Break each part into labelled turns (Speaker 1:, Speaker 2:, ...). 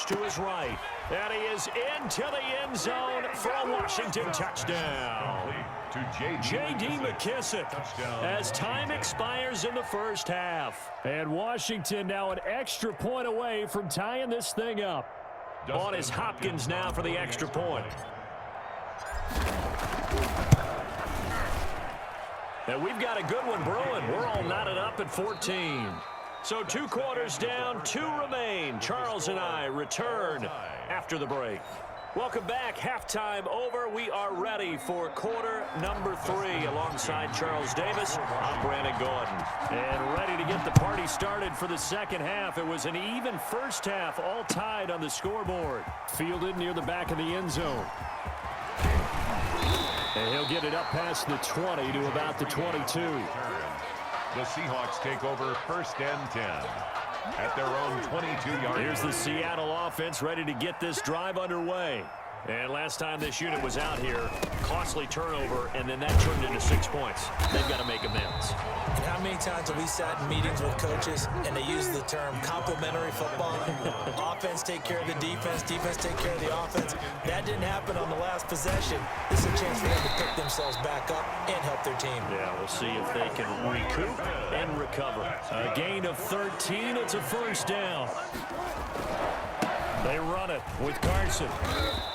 Speaker 1: to his right. And he is into the end zone for a Washington touchdown. J.D. McKissick as time expires in the first half. And Washington now an extra point away from tying this thing up. On is Hopkins now for the extra point. And we've got a good one brewing. We're all knotted up at 14. So 2 quarters down, 2 remain. Charles and I return after the break. Welcome back. Halftime over. We are ready for quarter number 3. Alongside Charles Davis, I'm Brandon Gordon. And ready to get the party started for the second half. It was an even first half, all tied on the scoreboard. Fielded near the back of the end zone. And he'll get it up past the 20 to about the 22.
Speaker 2: The Seahawks take over first and 10 at their own 22-yard.
Speaker 1: Here's the Seattle offense ready to get this drive underway. And last time this unit was out here, costly turnover, and then that turned into 6 points. They've got to make amends.
Speaker 3: And how many times have we sat in meetings with coaches and they use the term complementary football? Offense take care of the defense, defense take care of the offense. That didn't happen on the last possession. This is a chance for them to pick themselves back up and help their team.
Speaker 1: Yeah, we'll see if they can recoup and recover. A gain of 13, it's a first down. They run it with Carson.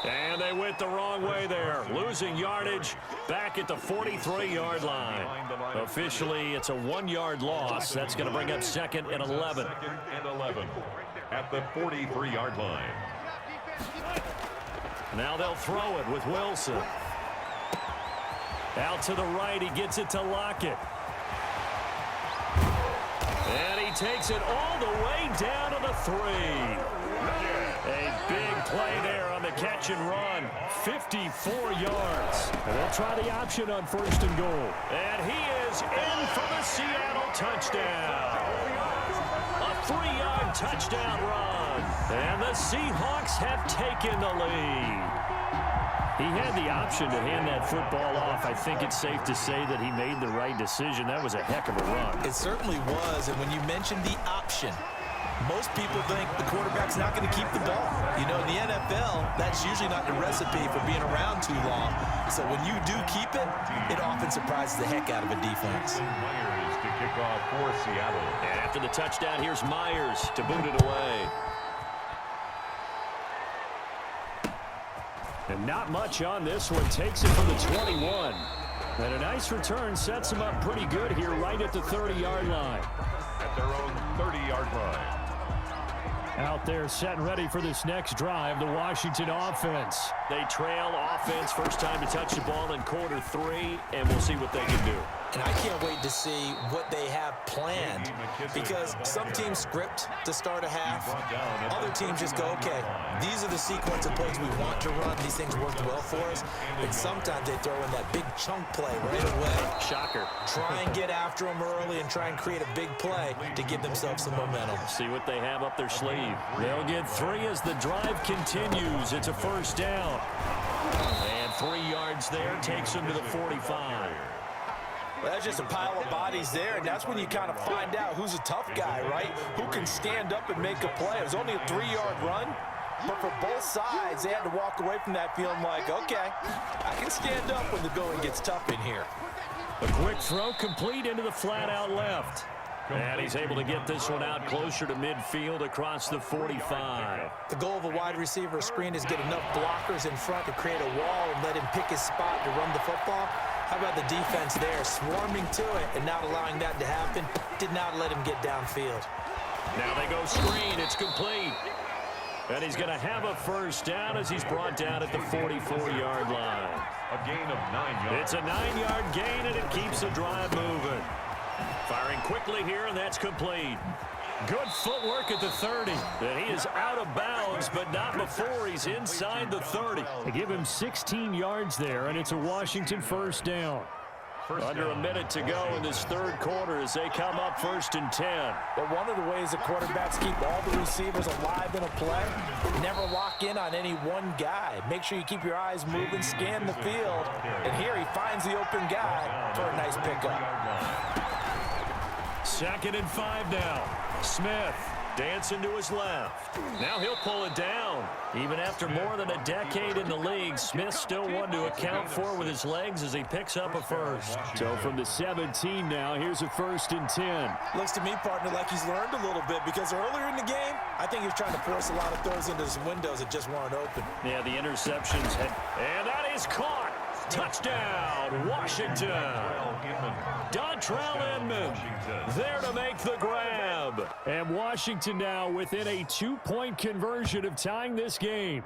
Speaker 1: And they went the wrong way there. Losing yardage back at the 43-yard line. Officially, it's a 1-yard loss. That's going to bring up second and 11.
Speaker 2: Second and 11 at the 43-yard line.
Speaker 1: Now they'll throw it with Wilson. Out to the right, he gets it to Lockett. And he takes it all the way down to the 3. A big play there on the catch and run. 54 yards. And they'll try the option on first and goal. And he is in for the Seattle touchdown. A 3-yard touchdown run. And the Seahawks have taken the lead. He had the option to hand that football off. I think it's safe to say that he made the right decision. That was a heck of a run.
Speaker 3: It certainly was. And when you mentioned the option, most people think the quarterback's not going to keep the ball. You know, in the NFL, that's usually not the recipe for being around too long. So when you do keep it, it often surprises the heck out of a defense.
Speaker 2: Myers to kick off for Seattle.
Speaker 1: And after the touchdown, here's Myers to boot it away. And not much on this one. Takes it from the 21. And a nice return sets him up pretty good here right at the 30-yard line.
Speaker 2: At their own 30-yard line.
Speaker 1: Out there set and ready for this next drive, the Washington offense. They trail offense, first time to touch the ball in quarter 3, and we'll see what they can do.
Speaker 3: And I can't wait to see what they have planned, because some teams script to start a half. Other teams just go, okay, these are the sequence of plays we want to run. These things worked well for us. And sometimes they throw in that big chunk play right away.
Speaker 1: Shocker.
Speaker 3: Try and get after them early and try and create a big play to give themselves some momentum.
Speaker 1: See what they have up their sleeve. They'll get 3 as the drive continues. It's a first down. And 3 yards there takes them to the 45.
Speaker 3: Well, that's just a pile of bodies there, and that's when you kind of find out who's a tough guy, right? Who can stand up and make a play. It was only a 3-yard run, but for both sides, they had to walk away from that feeling like, okay, I can stand up when the going gets tough in here.
Speaker 1: A quick throw complete into the flat out left. And he's able to get this one out closer to midfield across the 45.
Speaker 3: The goal of a wide receiver screen is get enough blockers in front to create a wall and let him pick his spot to run the football. How about the defense there, swarming to it and not allowing that to happen? Did not let him get downfield.
Speaker 1: Now they go screen. It's complete. And he's going to have a first down as he's brought down at the 44-yard line.
Speaker 2: A gain of 9 yards.
Speaker 1: It's a 9-yard gain, and it keeps the drive moving. Firing quickly here, and that's complete. Good footwork at the 30. And he is out of bounds, but not before he's inside the 30. They give him 16 yards there, and it's a Washington first down. Under a minute to go in this third quarter as they come up first and 10.
Speaker 3: But one of the ways the quarterbacks keep all the receivers alive in a play, never lock in on any one guy. Make sure you keep your eyes moving, scan the field, and here he finds the open guy for a nice pickup.
Speaker 1: 2nd and 5 now. Smith Dancing to his left. Now he'll pull it down. Even after more than a decade in the league, Smith still one to account for with his legs as he picks up a first. So from the 17 now, here's a 1st and 10.
Speaker 3: Looks to me, partner, like he's learned a little bit because earlier in the game, I think he was trying to force a lot of throws into some windows that just weren't open.
Speaker 1: Yeah, the interceptions. And that is caught. Touchdown, Washington. Dontrell Inman there to make the grab. And Washington now within a 2-point conversion of tying this game.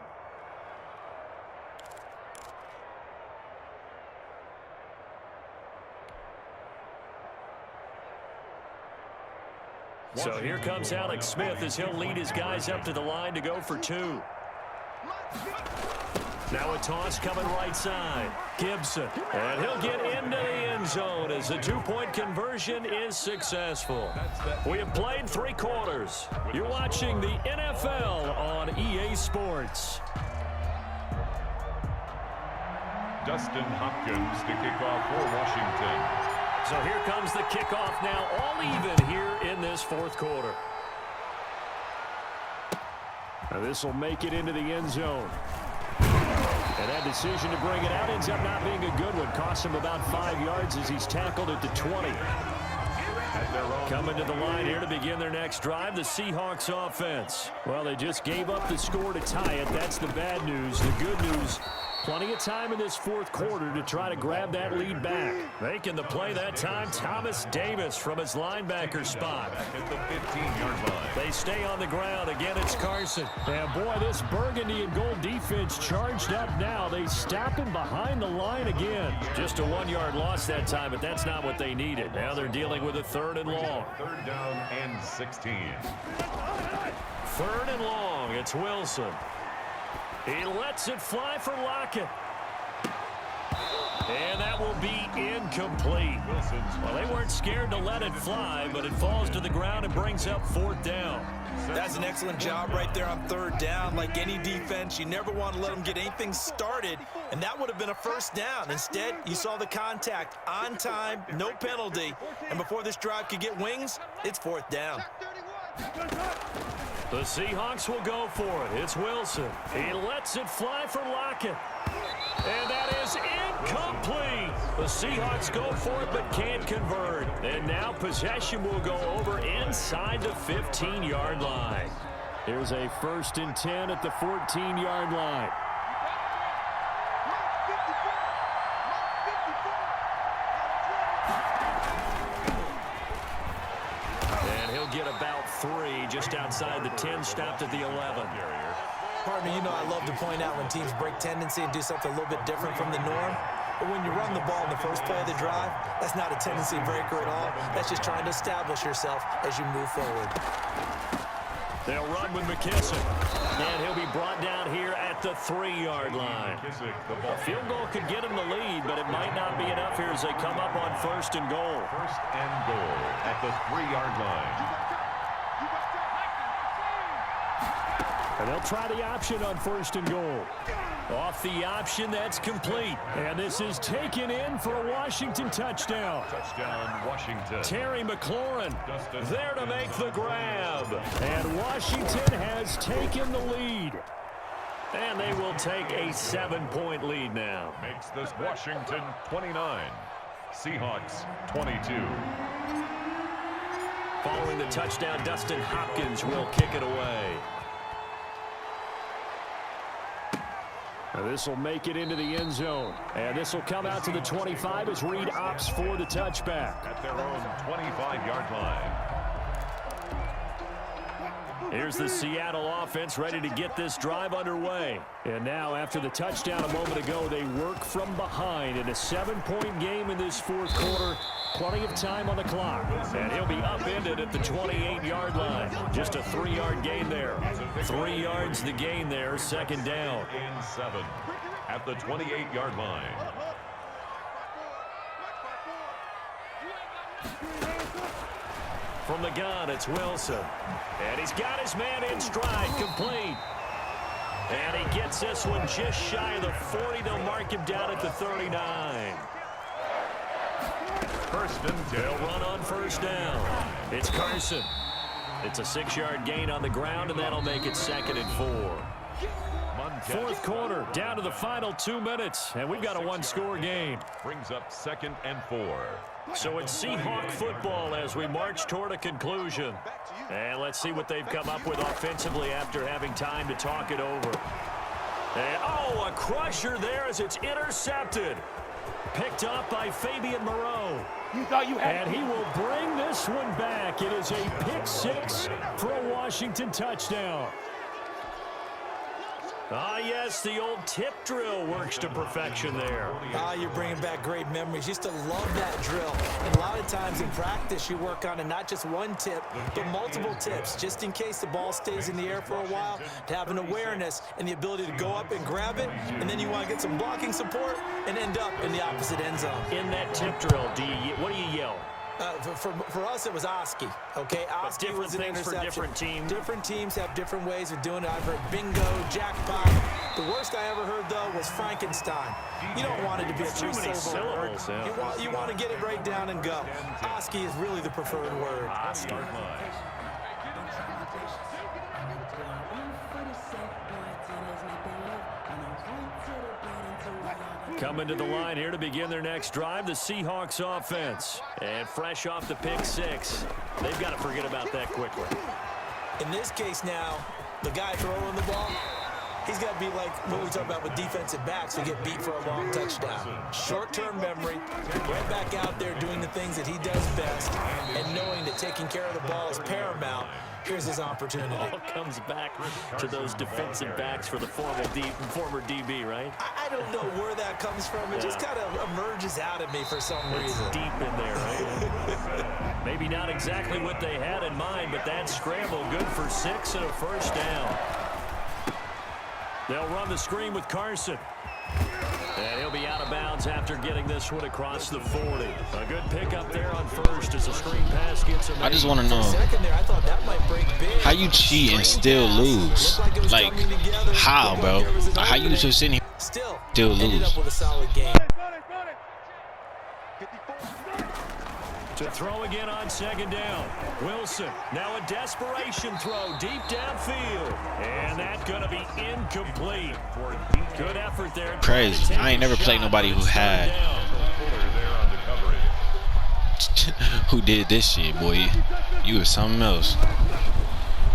Speaker 1: So here comes Alex Smith as he'll lead his guys up to the line to go for 2. Now a toss coming right side. Gibson. And he'll get into the end zone as the 2-point conversion is successful. We have played 3 quarters. You're watching the NFL on EA Sports.
Speaker 2: Dustin Hopkins to kick off for Washington.
Speaker 1: So here comes the kickoff now, all even here in this 4th quarter. Now this will make it into the end zone. And that decision to bring it out ends up not being a good one. Costs him about 5 yards as he's tackled at the 20. Coming to the line here to begin their next drive, the Seahawks offense. Well, they just gave up the score to tie it. That's the bad news. The good news, plenty of time in this 4th quarter to try to grab that lead back. Making the play that time, Thomas Davis from his linebacker spot.
Speaker 2: Back at the 15-yard line.
Speaker 1: They stay on the ground. Again, it's Carson. And boy, this burgundy and gold defense charged up now. They stop him behind the line again. Just a 1-yard loss that time, but that's not what they needed. Now they're dealing with a 3rd and long.
Speaker 2: 3rd down and 16.
Speaker 1: 3rd and long. It's Wilson. He lets it fly for Lockett. And that will be incomplete. Well, they weren't scared to let it fly, but it falls to the ground and brings up 4th down.
Speaker 3: That's an excellent job right there on 3rd down. Like any defense, you never want to let them get anything started, and that would have been a 1st down. Instead, you saw the contact on time, no penalty, and before this drive could get wings, it's 4th down.
Speaker 1: The Seahawks will go for it. It's Wilson. He lets it fly for Lockett. And that is incomplete. The Seahawks go for it but can't convert. And now possession will go over inside the 15-yard line. Here's a 1st and 10 at the 14-yard line. And he'll get about 3 just outside the 10, stopped at the 11.
Speaker 3: Partner, you know I love to point out when teams break tendency and do something a little bit different from the norm. But when you run the ball in the first play of the drive, that's not a tendency breaker at all. That's just trying to establish yourself as you move forward.
Speaker 1: They'll run with McKissick. And he'll be brought down here at the 3-yard line. A field goal could get him the lead, but it might not be enough here as they come up on 1st and goal.
Speaker 2: 1st and goal at the 3-yard line.
Speaker 1: And they'll try the option on 1st and goal. Off the option, that's complete. And this is taken in for a Washington touchdown.
Speaker 2: Touchdown, Washington.
Speaker 1: Terry McLaurin there to make the grab. And Washington has taken the lead. And they will take a 7-point lead now.
Speaker 2: Makes this Washington 29. Seahawks 22.
Speaker 1: Following the touchdown, Dustin Hopkins will kick it away. This will make it into the end zone. And this will come out to the 25 as Reed opts for the touchback.
Speaker 2: At their own 25-yard line.
Speaker 1: Here's the Seattle offense ready to get this drive underway. And now after the touchdown a moment ago, they work from behind in a 7-point game in this 4th quarter. Plenty of time on the clock. And he'll be upended at the 28-yard line. Just a 3-yard gain there. 3 yards the gain there, 2nd down.
Speaker 2: And 7 at the 28-yard line.
Speaker 1: From the gun, it's Wilson. And he's got his man in stride, complete. And he gets this one just shy of the 40. They'll mark him down at the 39.
Speaker 2: 1st and 10.
Speaker 1: They'll run on 1st down. It's Carson. It's a 6-yard gain on the ground, and that'll make it 2nd and 4. Fourth quarter, down to the final 2 minutes, and we've got a one-score game.
Speaker 2: Brings up 2nd and 4.
Speaker 1: So it's Seahawk football as we march toward a conclusion. And let's see what they've come up with offensively after having time to talk it over. And, a crusher there as it's intercepted. Picked up by Fabian Moreau. And he will bring this one back. It is a pick 6 for a Washington touchdown. Yes, the old tip drill works to perfection there.
Speaker 3: You're bringing back great memories. Used to love that drill. And a lot of times in practice, you work on it, not just one tip, but multiple tips, just in case the ball stays in the air for a while, to have an awareness and the ability to go up and grab it, and then you want to get some blocking support and end up in the opposite end zone.
Speaker 1: In that tip drill, what do you yell?
Speaker 3: For us, it was Oski. Okay, Oski was an interception.
Speaker 1: For different teams.
Speaker 3: Different teams have different ways of doing it. I've heard bingo, jackpot. The worst I ever heard, though, was Frankenstein. You don't want it to be a three-syllable word. You want to get it right down and go. Oski is really the preferred word.
Speaker 1: Oski. Coming to the line here to begin their next drive, the Seahawks offense. And fresh off the pick 6. They've got to forget about that quickly.
Speaker 3: In this case now, the guy throwing the ball, he's got to be like what we talk about with defensive backs who get beat for a long touchdown. Short-term memory, right back out there doing the things that he does best, and knowing that taking care of the ball is paramount. Here's his opportunity.
Speaker 1: All comes back to those defensive backs for the former DB, right?
Speaker 3: I don't know where that comes from. It just kind of emerges out of me for some reason.
Speaker 1: It's deep in there, right? Maybe not exactly what they had in mind, but that scramble good for 6 and a first down. They'll run the screen with Carson. And he'll be out of bounds after getting this one across the 40. A good pickup there on first as the screen pass gets him.
Speaker 4: I just want to know how you cheat and still lose. Like, how, bro? How you just sitting here still lose?
Speaker 1: To throw again on 2nd down. Wilson, now a desperation throw deep downfield. And that's going to be incomplete. Good effort there.
Speaker 4: Crazy. I ain't never played nobody who had who did this shit, boy. You was something else.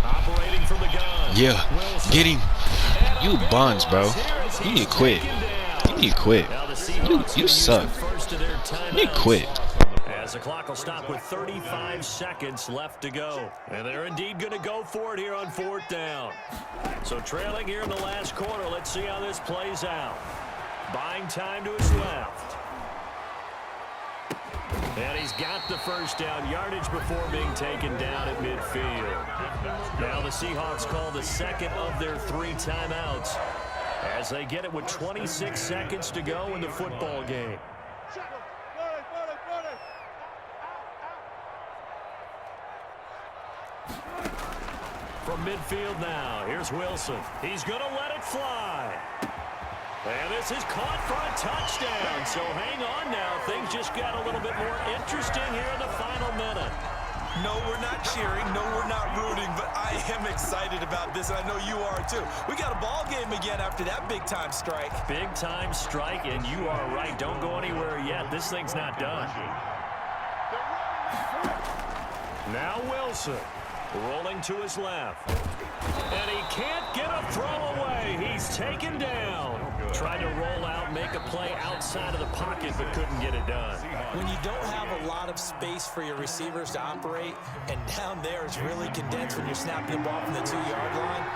Speaker 1: Operating from the gun.
Speaker 4: Yeah, get him. You buns, bro. You need to quit. You need to quit. You suck. You need to quit.
Speaker 1: As the clock will stop with 35 seconds left to go. And they're indeed going to go for it here on 4th down. So trailing here in the last quarter. Let's see how this plays out. Buying time to his left. And he's got the first down. Yardage before being taken down at midfield. Now the Seahawks call the 2nd of their 3 timeouts as they get it with 26 seconds to go in the football game. From midfield now, here's Wilson. He's going to let it fly. And this is caught for a touchdown. So hang on now. Things just got a little bit more interesting here in the final minute.
Speaker 3: No, we're not cheering. No, we're not rooting. But I am excited about this, and I know you are too. We got a ball game again after that big-time strike.
Speaker 1: Big-time strike, and you are right. Don't go anywhere yet. This thing's not done. Now Wilson. Rolling to his left. And he can't get a throw away. He's taken down. Tried to roll out, make a play outside of the pocket, but couldn't get it done.
Speaker 3: When you don't have a lot of space for your receivers to operate, and down there is really condensed when you're snapping the ball from the 2-yard line,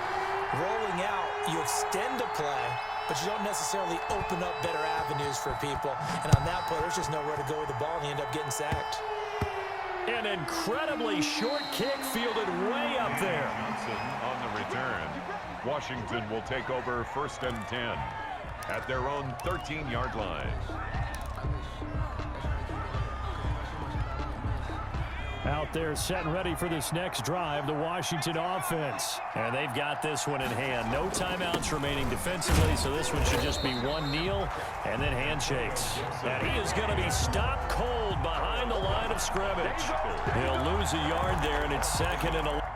Speaker 3: rolling out, you extend a play, but you don't necessarily open up better avenues for people. And on that play, there's just nowhere to go with the ball, and you end up getting sacked.
Speaker 1: An incredibly short kick fielded way up there.
Speaker 2: On the return, Washington will take over 1st and 10 at their own 13-yard line.
Speaker 1: Out there set and ready for this next drive, the Washington offense. And they've got this one in hand. No timeouts remaining defensively, so this one should just be one kneel and then handshakes. And he is going to be stopped cold behind the line of scrimmage. He'll lose a yard there, and it's 2nd and 11.